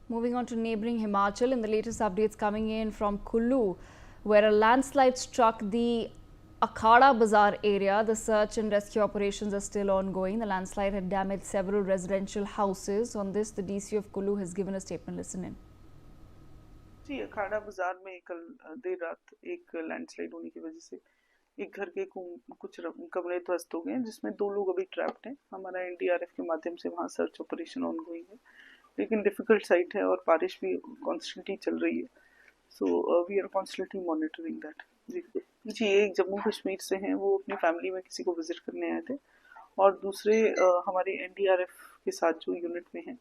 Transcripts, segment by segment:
Moving on to neighbouring Himachal, in the latest updates coming in from Kullu, where a landslide struck the Akhada Bazaar area. The search and rescue operations are still ongoing. The landslide had damaged several residential houses. On this, the DC of Kullu has given a statement. Listen in. जी, अखाड़ा बाजार में कल देर रात एक landslide होने की वजह से एक घर के कुछ कमरे ध्वस्त हो गए हैं, जिसमें 2 लोग अभी ट्रैप्ड हैं। हमारा एनडीआरएफ के माध्यम से वहां सर्च ऑपरेशन ऑनगोइंग है, लेकिन डिफिकल्ट साइट है और बारिश भी कॉन्स्टेंटली चल रही है। So we are constantly monitoring that. जी, एक जम्मू कश्मीर से हैं, वो अपनी फैमिली में किसी को विजिट करने आए थे, और दूसरे हमारे एनडीआरएफ के साथ जो यूनिट में हैं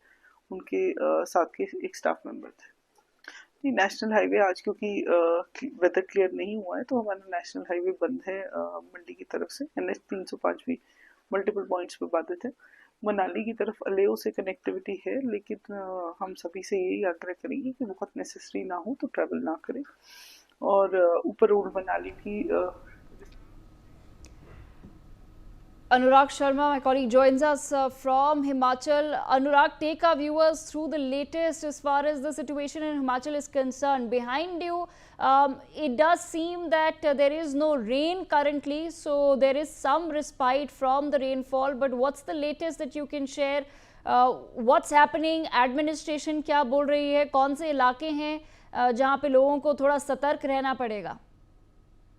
उनके साथ के एक स्टाफ मेंबर थे। नेशनल हाईवे आज क्योंकि वेदर क्लियर नहीं हुआ है, तो हमारा नेशनल हाईवे बंद है मंडी की तरफ से। NH 305 भी मल्टीपल पॉइंट्स पे बाधित है। मनाली की तरफ अलेओ से कनेक्टिविटी है, लेकिन हम सभी से यही आग्रह करेंगे कि बहुत नेसेसरी ना हो तो ट्रैवल ना करें। और ऊपर ओल्ड मनाली की Anurag Sharma, my colleague, joins us from Himachal. Anurag, take our viewers through the latest as far as the situation in Himachal is concerned. Behind you, it does seem that there is no rain currently, so there is some respite from the rainfall. But what's the latest that you can share? What's happening? Administration क्या बोल रही है? कौन से इलाके हैं जहाँ पे लोगों को थोड़ा सतर्क रहना पड़ेगा?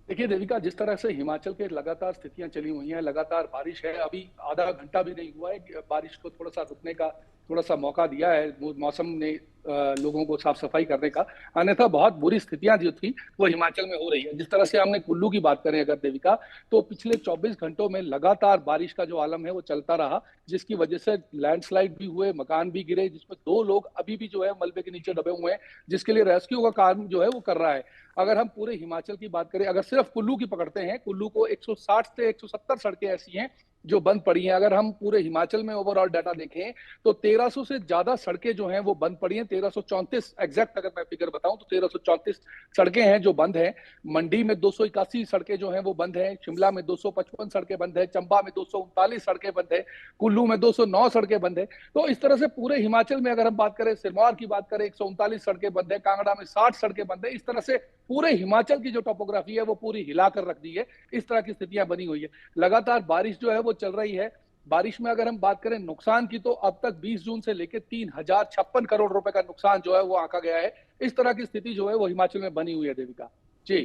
देखिए देविका, जिस तरह से हिमाचल के लगातार स्थितियां चली हुई हैं, लगातार बारिश है। अभी आधा घंटा भी नहीं हुआ है, बारिश को थोड़ा सा रुकने का थोड़ा सा मौका दिया है मौसम ने लोगों को साफ सफाई करने का। अन्यथा बहुत बुरी स्थितियां जो थी वो हिमाचल में हो रही है। जिस तरह से हमने कुल्लू की बात करें अगर देविका, तो पिछले 24 घंटों में लगातार बारिश का जो आलम है वो चलता रहा, जिसकी वजह से लैंडस्लाइड भी हुए, मकान भी गिरे, जिसमें 2 लोग अभी भी जो है मलबे के नीचे दबे हुए हैं, जिसके लिए रेस्क्यू का काम जो है वो कर रहा है। अगर हम पूरे हिमाचल की बात करें, अगर सिर्फ कुल्लू की पकड़ते हैं, कुल्लू को 160 से 170 सड़कें ऐसी हैं जो बंद पड़ी हैं। अगर हम पूरे हिमाचल में ओवरऑल डाटा देखें तो 1300 से ज्यादा सड़कें जो हैं वो बंद पड़ी हैं। 1334 एग्जैक्ट अगर मैं फिगर बताऊं तो 1334 सड़कें हैं जो बंद हैं। मंडी में 281 सड़कें जो हैं वो बंद हैं। शिमला में 255 सड़कें बंद है। चंबा में 239 सड़कें बंद है। कुल्लू में 209 सड़कें बंद है। तो इस तरह से पूरे हिमाचल में अगर हम बात करें, सिरमौर की बात करें, 139 सड़कें बंद है। कांगड़ा में 60 सड़कें बंद है। इस तरह से पूरे हिमाचल की जो टोपोग्राफी है वो पूरी हिलाकर रख दी है। इस तरह की स्थितियां बनी हुई है। लगातार बारिश जो है वो चल रही है। बारिश में अगर हम बात करें नुकसान की, तो अब तक 20 जून से लेकर 3056 करोड़ रुपए का नुकसान जो है वो आंका गया है। इस तरह की स्थिति जो है वो हिमाचल में बनी हुई है देविका जी।